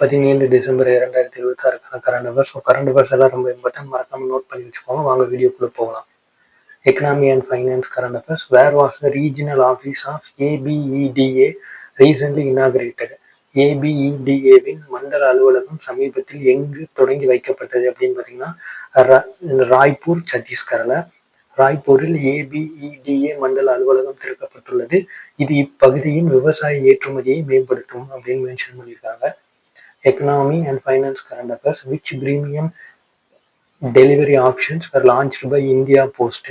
17 December 2026க்கான current affairs. Current affairs எல்லாம் ரொம்ப இம்பார்ட்டன்ட், மறக்காம நோட் பண்ணி வச்சுக்கோங்க. வாங்க வீடியோக்குள்ள போகலாம். Economy and finance current affairs. Where was the regional office of APEDA recently inaugurated? ஏபிஇடிஏவின் மண்டல அலுவலகம் சமீபத்தில் எங்கு தொடங்கி வைக்கப்பட்டது அப்படின்னு பார்த்தீங்கன்னா ராய்ப்பூர், சத்தீஸ்கர்ல. ராய்ப்பூரில் ஏபிஇடிஏ மண்டல அலுவலகம் திறக்கப்பட்டுள்ளது. இது இப்பகுதியின் விவசாய ஏற்றுமதியை மேம்படுத்தும் அப்படின்னு மென்ஷன் பண்ணியிருக்காங்க. Economy and finance current affairs. Which premium delivery options were launched by India Post?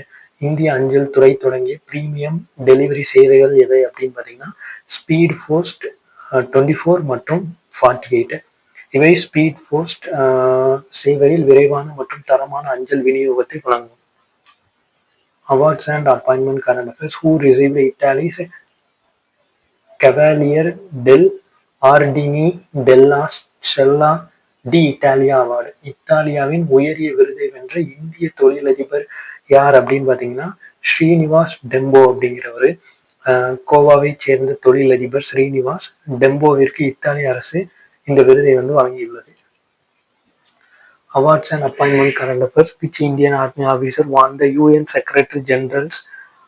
இந்திய அஞ்சல் துறை தொடங்கிய பிரீமியம் டெலிவரி சேவைகள் எவை அப்படின்னு பார்த்தீங்கன்னா ஸ்பீட் போஸ்ட் 24 மற்றும் 48. இவை ஸ்பீட் போஸ்ட் சேவையில் விரைவான மற்றும் தரமான அஞ்சல் விநியோகத்தை வழங்கும். Awards and appointment current affairs. Who received Italy's Cavaliere dell'Ordine della Stella d'Italia award? இத்தாலியாவின் உயரிய விருதை வென்ற இந்திய தொழிலதிபர் யார் அப்படின்னு பார்த்தீங்கன்னா ஸ்ரீனிவாஸ் டெம்போ அப்படிங்கிறவர். கோவாவை சேர்ந்த தொழிலதிபர் ஸ்ரீனிவாஸ் டெம்போவிற்கு இத்தாலிய அரசு இந்த விருதை வழங்கியுள்ளது. Awards and appointment current affairs. Which Indian army officer won the UN secretary general's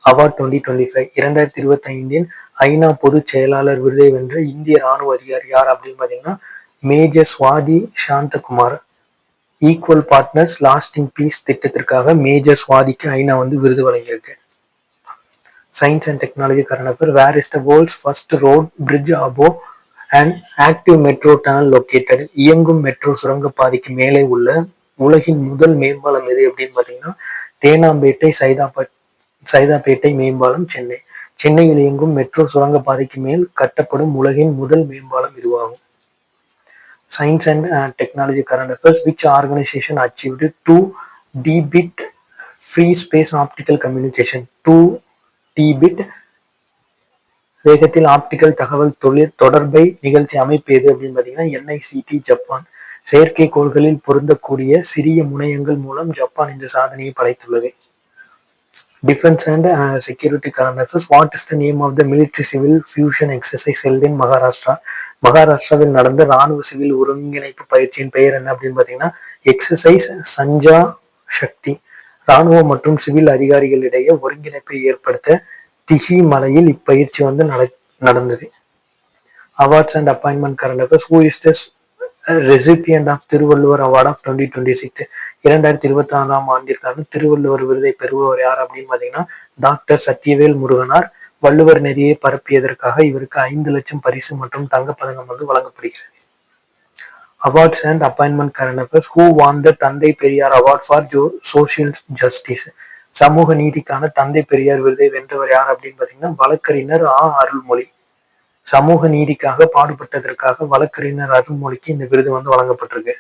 award 2025? 2025 ஐநா பொதுச் செயலாளர் விருதை வென்ற இந்திய ராணுவ அதிகாரி யார் அப்படின்னு பார்த்தீங்கன்னா major Swathi Santhakumar. Equal partners lasting peace திட்டத்திற்காக மேஜர் சுவாதிக்கு ஐநா விருது வழங்கியிருக்கு. Science and technology current affair. Where is the world's first road bridge above and active metro tunnel located? இயங்கும் மெட்ரோ சுரங்கப்பாதைக்கு மேலே உள்ள உலகின் முதல் மேம்பாலம் எது அப்படின்னு பார்த்தீங்கன்னா தேனாம்பேட்டை சைதாப்பேட்டை மேம்பாலம், சென்னை. சென்னையில் இயங்கும் மெட்ரோ சுரங்கப்பாதைக்கு மேல் கட்டப்படும் உலகின் முதல் மேம்பாலம் இதுவாகும். Science and technology current affairs. Which organisation achieved 2 Tbit free space optical communication? 2 Tbit வேகத்தில் ஆப்டிக்கல் தகவல் தொடர்பை நிகழ்ச்சி அமைப்பு எது அப்படின்னு பார்த்தீங்கன்னா NICT, ஜப்பான். செயற்கைக்கோள்களில் பொருந்தக்கூடிய சிறிய முனையங்கள் மூலம் ஜப்பான் இந்த சாதனையை படைத்துள்ளது. Defense and security current affairs. What is the name of the military civil fusion exercise held in Maharashtra? மகாராஷ்டிராவில் நடந்த ராணுவ சிவில் ஒருங்கிணைப்பு பயிற்சியின் பெயர் என்ன அப்படின்னு பார்த்தீங்கன்னா எக்ஸசைஸ் சஞ்சா சக்தி. ராணுவ மற்றும் சிவில் அதிகாரிகளிடையே ஒருங்கிணைப்பை ஏற்படுத்த திகி மலையில் இப்பயிற்சி நடந்தது. Awards and appointment current affairs. Who is the recipient of Thiruvalluvar award of 2026? 2026ஆம் ஆண்டிற்கான திருவள்ளுவர் விருதை பெறுபவர் யார் அப்படின்னு பார்த்தீங்கன்னா டாக்டர் சத்யவேல் முருகனார். வள்ளுவர் நெறியை பரப்பியதற்காக இவருக்கு 5 லட்சம் பரிசு மற்றும் தங்கப்பதக்கம் வழங்கப்படுகிறது. Awards and appointment current affairs. Who won the தந்தை Periyar award for social justice? சமூக நீதிக்கான தந்தை பெரியார் விருதை வென்றவர் யார் அப்படின்னு பார்த்தீங்கன்னா வழக்கறிஞர் அருள்மொழி. சமூக நீதிக்காக பாடுபட்டதற்காக வழக்கறிஞர் அருள்மொழிக்கு இந்த விருது வழங்கப்பட்டிருக்கு.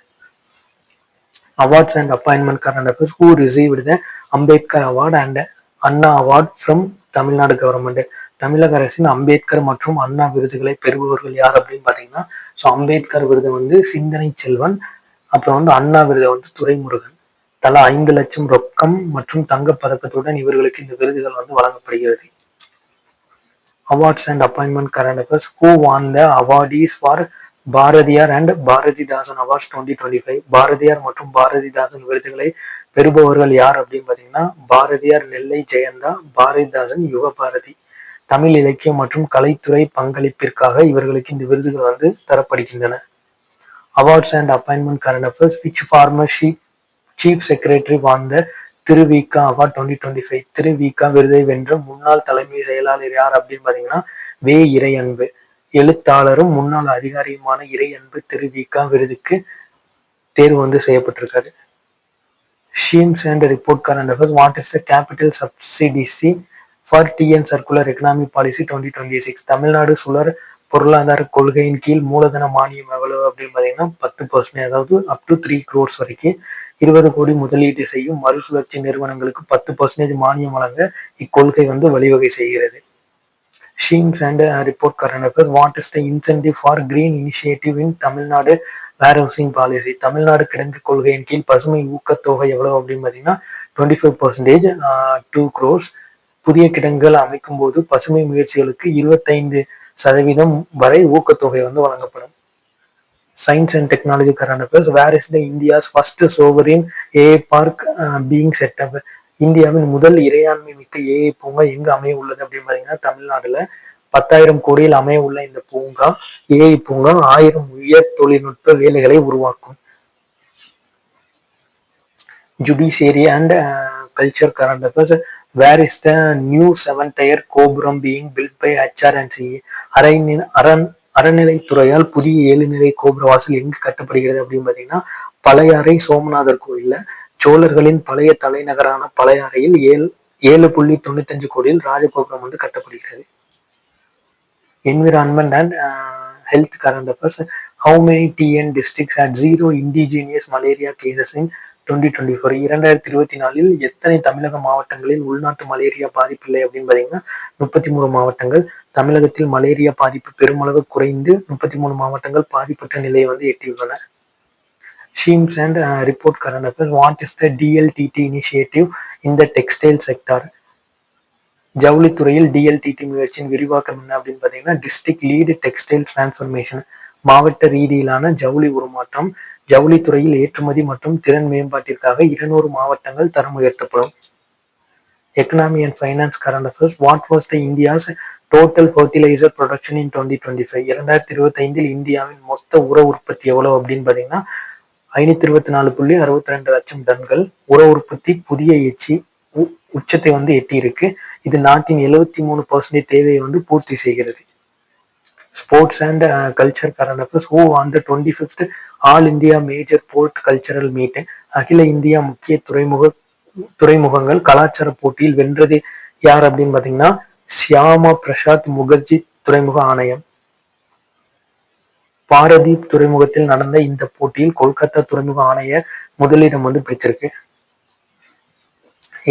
Awards and appointment current affairs. Who received the Ambedkar award and Anna award from Tamil Nadu government? தமிழக அரசின் அம்பேத்கர் மற்றும் அண்ணா விருதுகளை பெறுபவர்கள் யார் அப்படின்னு பார்த்தீங்கன்னா அம்பேத்கர் விருது சிந்தனை செல்வன், அப்புறம் அண்ணா விருது துரைமுருகன். தலா 5 லட்சம் ரொக்கம் மற்றும் தங்க பதக்கத்துடன் இவர்களுக்கு இந்த விருதுகள் வழங்கப்படுகிறது. Awards and appointment current affairs. Who won the awardees for Bharathiyar and Bharathidasan awards 2025? Bharathiyar மற்றும் பாரதிதாசன் விருதுகளை பெறுபவர்கள் யார் அப்படின்னு பார்த்தீங்கன்னா பாரதியார் நெல்லை ஜெயந்தா, பாரதிதாசன் யுகபாரதி. தமிழ் இலக்கியம் மற்றும் கலைத்துறை பங்களிப்பிற்காக இவர்களுக்கு இந்த விருதுகள் தரப்படுகின்றன. Awards and appointment current affairs. Which former chief secretary won the Thiruvika award 2025? Thiruvika விருதை வென்ற முன்னாள் தலைமை செயலாளர் யார் அப்படின்னு பார்த்தீங்கன்னா வே இறையன்பு. எழுத்தாளரும் முன்னாள் அதிகாரியுமான இறையன்பு திருவிகா விருதுக்கு தேர்வு செய்யப்பட்டிருக்காரு. Schemes and report current affairs. What is the capital subsidy for TN circular economic policy 2026? Tamil Nadu சுழற் பொருளாதார கொள்கையின் கீழ் மூலதன மானியம் எவ்வளவு அப்படின்னு பார்த்தீங்கன்னா 10%, அதாவது அப் டு 3 crores வரைக்கும் 20 கோடி முதலீடு செய்யும் மறுசுழற்சி நிறுவனங்களுக்கு 10% மானியம் வழங்க இக்கொள்கை வழிவகை செய்கிறது. Schemes and report current affairs. What is the incentive for green initiative in Tamil Nadu warehousing policy? Tamil Nadu கிடங்கு கொள்கையின் கீழ் பசுமை ஊக்கத்தொகை எவ்வளவு அப்படின்னு பார்த்தீங்கன்னா 25%, 2 crores. புதிய கிடங்குகள் அமைக்கும் போது பசுமை முயற்சிகளுக்கு 25% வரை ஊக்கத்தொகை வழங்கப்படும். Science and technology current affairs. Where is the India's first sovereign AI park being set up? இந்தியாவின் முதல் இறையாண்மை மிக்க ஏஐ பூங்கா எங்க அமைய உள்ளது அப்படின்னு பாத்தீங்கன்னா தமிழ்நாடுல 10,000 கோடியில் அமைய உள்ள இந்த பூங்கா ஏஐ பூங்கா 1000 உயர் தொழில்நுட்ப வேலைகளை உருவாக்கும். Judiciary and culture current affairs. Where is the new 7-tier கோபுரம் being built by HRNCA? அறநிலைத்துறையால் புதிய 7-நிலை கோபுர வாசல் எங்கு கட்டப்படுகிறது அப்படின்னு பாத்தீங்கன்னா பழையாறை சோமநாதர் கோயில்ல சோழர்களின் பழைய தலைநகரான பழையாறையில் 7.95 கோடியில் ராஜகோபுரம் வந்து கட்டப்படுகிறது. Environment and health current affairs. How many TN districts had zero indigenous malaria cases in 2024? 2024 எத்தனை தமிழக மாவட்டங்களில் உள்நாட்டு மலேரியா பாதிப்பில்லை அப்படின்னு பாத்தீங்கன்னா 33 மாவட்டங்கள். தமிழகத்தில் மலேரியா பாதிப்பு பெருமளவு குறைந்து 33 மாவட்டங்கள் பாதிப்பற்ற நிலையை வந்து எட்டியுள்ளன. Schemes and report current affairs. What is the DLTT initiative in the textile sector? ஜவுளித்துறையில் டிஎல்டிடி முயற்சியின் விரிவாக்கம் என்ன அப்படின்னு பாத்தீங்கன்னா டிஸ்ட்ரிக்ட் லீடு டெக்ஸ்டைல் டிரான்ஸ்ஃபர்மேஷன், மாவட்ட ரீதியிலான ஜவுளி உருமாற்றம். ஜவுளித்துறையில் ஏற்றுமதி மற்றும் திறன் மேம்பாட்டிற்காக 200 மாவட்டங்கள் தரம் உயர்த்தப்படும். Economy and finance current affairs. What was the India's total fertiliser production இன் 2025? 2025 இந்தியாவின் மொத்த உர உற்பத்தி எவ்வளவு அப்படின்னு பாத்தீங்கன்னா 524.62 லட்சம் டன்கள். உர உற்பத்தி புதிய உச்சத்தை வந்து எட்டி இருக்கு. இது நாட்டின் 73% தேவையை வந்து பூர்த்தி செய்கிறது. Sports and culture current affairs. Who on the 25th all India major board cultural meet? அகில இந்தியா முக்கிய துறைமுகங்கள் கலாச்சார போட்டியில் வென்றது யார் அப்படின்னு பாத்தீங்கன்னா சியாமா பிரசாத் முகர்ஜி துறைமுக ஆணையம். பாரதீப் துறைமுகத்தில் நடந்த இந்த போட்டியில் கொல்கத்தா துறைமுக ஆணைய முதலிடம் வந்து பிடிச்சிருக்கு.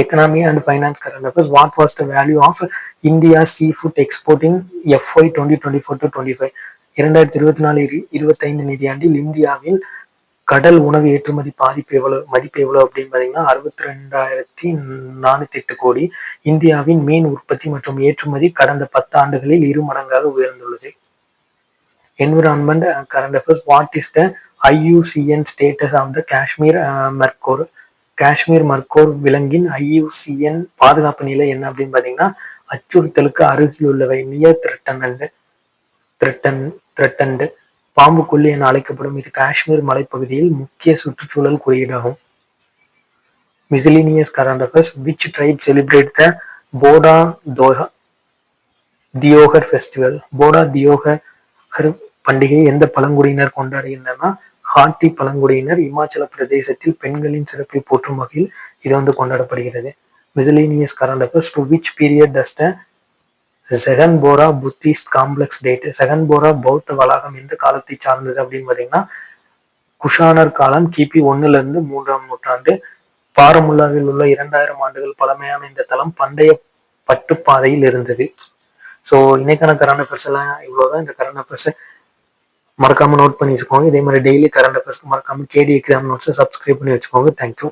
Economy and finance current affairs. What was the value of India's seafood export in FY 2024-25? 2024-25 நிதியாண்டில் இந்தியாவில் கடல் உணவு ஏற்றுமதி மதிப்பு எவ்வளவு அப்படின்னு பாத்தீங்கன்னா 62,408 கோடி. இந்தியாவின் மீன் உற்பத்தி மற்றும் ஏற்றுமதி கடந்த 10 ஆண்டுகளில் 2 மடங்காக உயர்ந்துள்ளது. Environment current affairs. What is the IUCN status of the Kashmir Mercor? Kashmir மர்கோர் விலங்கின் IUCN பாதுகாப்பு நிலை என்ன அப்படின்னு பாத்தீங்கன்னா அச்சுறுத்தலுக்கு அருகில் உள்ளவை, நியர் த்ரெட்டன்டு, பாம்புக்கொல்லி என அழைக்கப்படும். இது காஷ்மீர் மலைப்பகுதியில் முக்கிய சுற்றுச்சூழல் குறியீடாகும். Miscellaneous current affairs. Which tribe celebrate the போடா தியோகர் ஃபெஸ்டிவல்? போடா தியோகர் பண்டிகை எந்த பழங்குடியினர் கொண்டாடுகின்றன? ஹாட்டி பழங்குடியினர். இமாச்சல பிரதேசத்தில் பெண்களின் சிறப்பை போற்றும் வகையில் இது வந்து கொண்டாடப்படுகிறது. Miscellaneous current affairs. To which period does the Sekanpora Buddhist complex date? Sekanpora பௌத்த வளாகம் எந்த காலத்தை சார்ந்தது அப்படின்னு பாத்தீங்கன்னா குஷானர் காலம், கிபி 1 to 3 பாரமுல்லாவில் உள்ள 2000 ஆண்டுகள் பழமையான இந்த தளம் பண்டைய பட்டுப்பாதையில் இருந்தது. ஸோ இன்னைக்கான கரண்ட் அஃபேர்ஸ் எல்லாம் இவ்வளவுதான். இந்த கரண்ட் அஃபேர்ஸ் மறக்காம நோட் பண்ணி வச்சுக்கோங்க. இதே மாதிரி டெய்லி கரண்ட் அஃபேர்ஸ்க்கு மறக்காம கேடி எக்ஸாம் நோட்ஸ் சப்ஸ்கிரைப் பண்ணி வச்சுக்கோங்க. தேங்க்யூ.